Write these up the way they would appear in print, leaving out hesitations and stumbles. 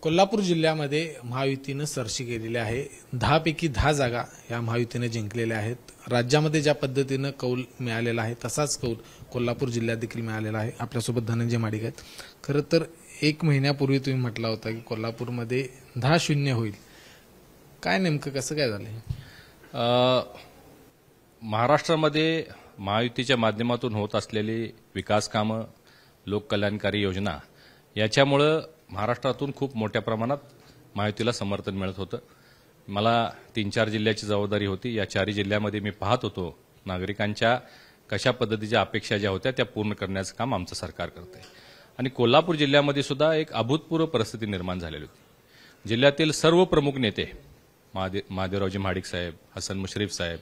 कोल्हापूर जिल्ह्यामध्ये महायुतीनं सरशी केलेली आहे. 10 पैकी 10 जागा या महायुतीने जिंकलेल्या आहेत. राज्यामध्ये ज्या पद्धतीनं कौल मिळालेला आहे तसाच कौल कोल्हापूर जिल्ह्यात देखील मिळालेला आहे. आपल्यासोबत धनंजय माडिक आहेत. खरं तर 1 महिन्यापूर्वी तुम्ही म्हटला होता की कोल्हापूरमध्ये 10-0 होईल. काय नेमकं कसं काय झालं? महाराष्ट्रामध्ये महायुतीच्या माध्यमातून होत असलेली विकास कामं, लोककल्याणकारी योजना याच्यामुळं महाराष्ट्रातून खूप मोठ्या प्रमाणात महायुतीला समर्थन मिळत होतं. मला 3-4 जिल्ह्याची जबाबदारी होती. या 4 जिल्ह्यामध्ये मी पाहत होतो नागरिकांच्या कशा पद्धतीच्या अपेक्षा ज्या होत्या त्या पूर्ण करण्याचं काम आमचं सरकार करत आहे. आणि कोल्हापूर जिल्ह्यामध्ये सुद्धा एक अभूतपूर्व परिस्थिती निर्माण झालेली होती. जिल्ह्यातील सर्व प्रमुख नेते महादेवरावजी महाडिक साहेब, हसन मुश्रीफ साहेब,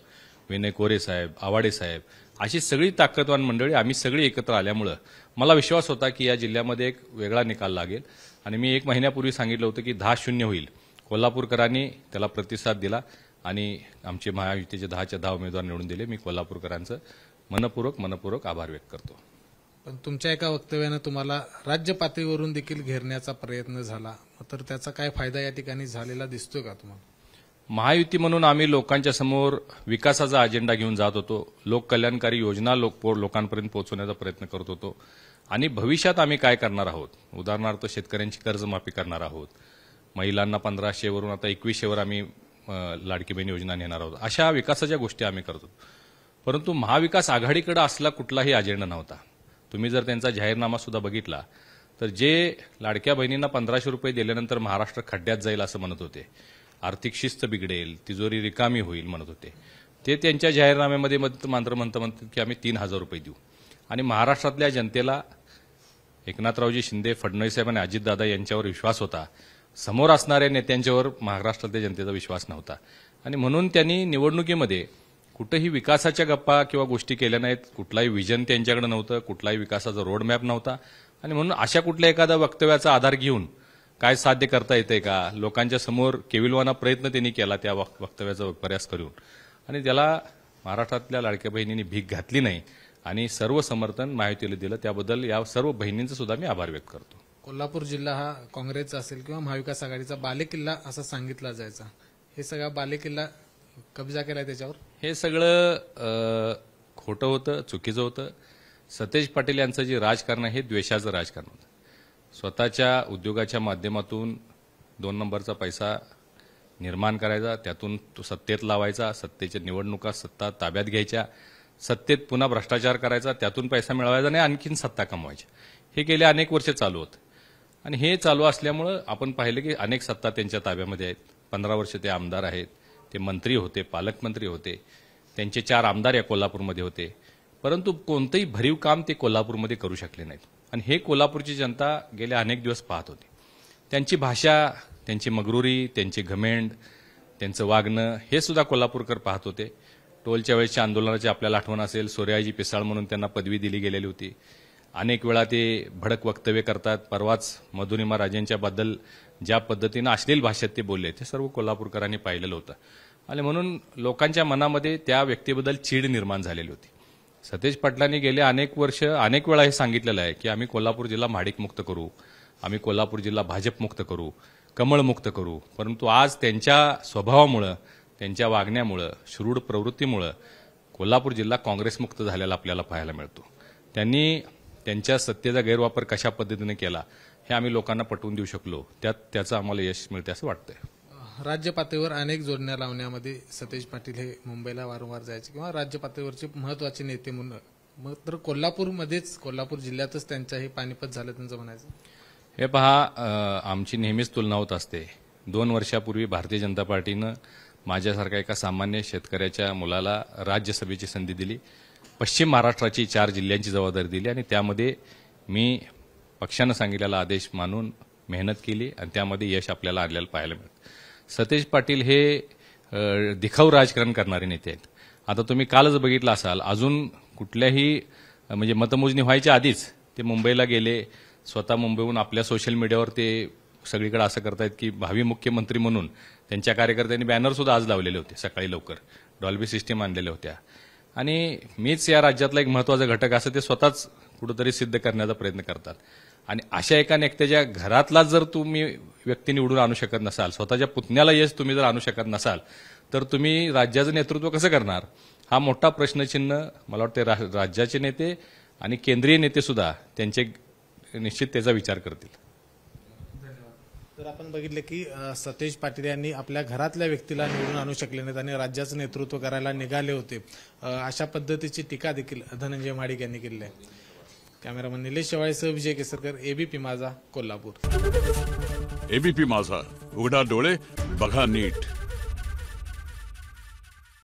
विनय कोरे साहेब, आवाडे साहेब अशी सगळी ताकदवान मंडळी आम्ही सगळी एकत्र आल्यामुळं मला विश्वास होता की या जिल्ह्यामध्ये एक वेगळा निकाल लागेल. आणि मी 1 महिन्यापूर्वी सांगितलं होतं की 10-0 होईल. कोल्हापूरकरांनी त्याला प्रतिसाद दिला आणि आमचे महायुतीचे 10च्या 10 उमेदवार निवडून दिले. मी कोल्हापूरकरांचं मनपूर्वक आभार व्यक्त करतो. पण तुमच्या एका वक्तव्यानं तुम्हाला राज्य पातळीवरून देखील घेरण्याचा प्रयत्न झाला, तर त्याचा काय फायदा या ठिकाणी झालेला दिसतोय का तुम्हाला? महायुती म्हणून आम्ही लोकांच्या समोर विकासाचा अजेंडा घेऊन जात होतो. लोककल्याणकारी योजना लोकांपर्यंत पोहोचवण्याचा प्रयत्न करत होतो. आणि भविष्यात आम्ही काय करणार आहोत, उदाहरणार्थ शेतकऱ्यांची कर्जमाफी करणार आहोत, महिलांना 1500 वरून आता 2100 वर आम्ही लाडकी बहीण योजना नेणार आहोत. अशा विकासाच्या गोष्टी आम्ही करतो. परंतु महाविकास आघाडीकडे असला कुठलाही अजेंडा नव्हता. तुम्ही जर त्यांचा जाहीरनामा सुद्धा बघितला तर जे लाडक्या बहिणींना 1500 रुपये दिल्यानंतर महाराष्ट्र खड्ड्यात जाईल असं म्हणत होते, आर्थिक शिस्त बिघडेल, तिजोरी रिकामी होईल म्हणत होते, ते त्यांच्या जाहीरनाम्यामध्ये मात्र म्हणतात की आम्ही 3000 रुपये देऊ. आणि महाराष्ट्रातल्या जनतेला एकनाथरावजी शिंदे, फडणवीस साहेब आणि अजितदादा यांच्यावर विश्वास होता. समोर असणाऱ्या नेत्यांच्यावर महाराष्ट्रातल्या जनतेचा विश्वास नव्हता. आणि म्हणून त्यांनी निवडणुकीमध्ये कुठेही विकासाच्या गप्पा किंवा गोष्टी केल्या नाहीत. कुठलाही विजन त्यांच्याकडे नव्हतं, कुठलाही विकासाचा रोडमॅप नव्हता. आणि म्हणून अशा कुठल्या एखाद्या वक्तव्याचा आधार घेऊन काय साध्य करता येतंय का, लोकांच्या समोर केविलवाना प्रयत्न त्यांनी केला त्या वक्तव्याचा प्रयास करून. आणि त्याला महाराष्ट्रातल्या लाडक्या बहिणींनी भीक घातली नाही आणि सर्व समर्थन महायुतीला दिलं. त्याबद्दल या सर्व बहिणींचा सुद्धा मी आभार व्यक्त करतो. कोल्हापूर जिल्हा हा काँग्रेसचा असेल किंवा महाविकास आघाडीचा बालेकिल्ला असं सांगितला जायचा. हे सगळा बालेकिल्ला कब्जा केलाय त्याच्यावर. हे सगळं खोटं होतं, चुकीचं होतं. सतेज पाटील यांचं जे राजकारण आहे हे द्वेषाचं राजकारण होतं. स्वतःच्या उद्योगाच्या माध्यमातून 2 नंबरचा पैसा निर्माण करायचा, त्यातून तो सत्तेत लावायचा, सत्तेच्या निवडणुका सत्ता ताब्यात घ्यायच्या, सत्तेत पुन्हा भ्रष्टाचार करायचा, त्यातून पैसा मिळवायचा आणि आणखीन सत्ता कमवायची. हे गेले अनेक वर्ष चालू होतं. आणि हे चालू असल्यामुळं आपण पाहिलं की अनेक सत्ता त्यांच्या ताब्यामध्ये आहेत. 15 वर्ष ते आमदार आहेत, ते मंत्री होते, पालकमंत्री होते, त्यांचे 4 आमदार या कोल्हापूरमध्ये होते. परंतु कोणतंही भरीव काम ते कोल्हापूरमध्ये करू शकले नाहीत. आणि हे कोल्हापूरची जनता गेले अनेक दिवस पाहत होती. त्यांची भाषा, त्यांची मगरुरी, त्यांचे घमेंड, त्यांचं वागणं हे सुद्धा कोल्हापूरकर पाहत होते. टोलच्या वेळेच्या आंदोलनाची आपल्याला आठवण असेल, सोर्याजी पिसाळ म्हणून त्यांना पदवी दिली गेलेली होती. अनेक वेळा ते भडक वक्तव्य करतात. परवाच मधुरिमा राजेंच्याबद्दल ज्या पद्धतीनं अश्लील भाषेत ते बोलले ते सर्व कोल्हापूरकरांनी पाहिलेलं होतं. आणि म्हणून लोकांच्या मनामध्ये त्या व्यक्तीबद्दल चीड निर्माण झालेली होती. सतेज पाटलांनी गेले अनेक वर्ष अनेक वेळा हे सांगितलेलं आहे की आम्ही कोल्हापूर जिल्हा महाडिकमुक्त करू, आम्ही कोल्हापूर जिल्हा भाजपमुक्त करू, कमळमुक्त करू. परंतु आज त्यांच्या स्वभावामुळं, त्यांच्या वागण्यामुळं, शूरूढ प्रवृत्तीमुळं कोल्हापूर जिल्हा काँग्रेसमुक्त झालेला आपल्याला पाहायला मिळतो. त्यांनी त्यांच्या सत्तेचा गैरवापर कशा पद्धतीने केला हे आम्ही लोकांना पटवून देऊ शकलो. त्याचं आम्हाला यश मिळते असं वाटतंय. राज्य पातळीवर अनेक जोडण्या लावण्यामध्ये सतेज पाटील हे मुंबईला वारंवार जायचे किंवा राज्य पातळीवरचे महत्वाचे नेते म्हणून. मग तर कोल्हापूर जिल्ह्यातच त्यांचं हे पानिपत झालं त्यांचं म्हणायचं. हे पहा, आमची नेहमीच तुलना होत असते. 2 वर्षापूर्वी भारतीय जनता पार्टीनं माझ्यासारख्या एका सामान्य शेतकऱ्याच्या मुलाला राज्यसभेची संधी दिली. पश्चिम महाराष्ट्राची 4 जिल्ह्यांची जबाबदारी दिली आणि त्यामध्ये मी पक्षानं सांगितलेला आदेश मानून मेहनत केली आणि त्यामध्ये यश आपल्याला आलेलं पाहायला मिळतं. सतेज पाटील हे दिखाऊ राजकारण करणारे नेते आहेत. आता तुम्ही कालच बघितलं असाल, अजून कुठल्याही म्हणजे मतमोजणी व्हायच्या आधीच ते मुंबईला गेले. स्वतः मुंबईहून आपल्या सोशल मीडियावर ते सगळीकडे असं करतायत की भावी मुख्यमंत्री म्हणून त्यांच्या कार्यकर्त्यांनी बॅनर सुद्धा आज लावलेले होते. सकाळी लवकर डॉल्बी सिस्टीम आणलेल्या होत्या. आणि मीच या राज्यातला एक महत्वाचा घटक असं ते स्वतःच कुठेतरी सिद्ध करण्याचा प्रयत्न करतात. आणि अशा एका नेत्याच्या घरातला जर तुम्ही व्यक्ती निवडून आणू शकत नसाल, स्वतःच्या पुतण्याला यश तुम्ही जर आणू शकत नसाल, तर तुम्ही राज्याचं नेतृत्व कसं करणार? हा मोठा प्रश्नचिन्ह मला वाटते राज्याचे नेते आणि केंद्रीय नेते सुद्धा त्यांचे निश्चित त्याचा विचार करतील. तर आपण बघितले की सतेज पाटील यांनी आपल्या घरातल्या व्यक्तीला निवडून आणू शकले नाहीत आणि राज्याचं नेतृत्व करायला निघाले होते. अशा पद्धतीची टीका देखील धनंजय महाडिक यांनी केली आहे. कॅमेरामन निलेश शेवाळेसह विजय केसरकर, एबीपी माझा, कोल्हापूर. एबीपी माझा, उघडा डोळे बघा नीट.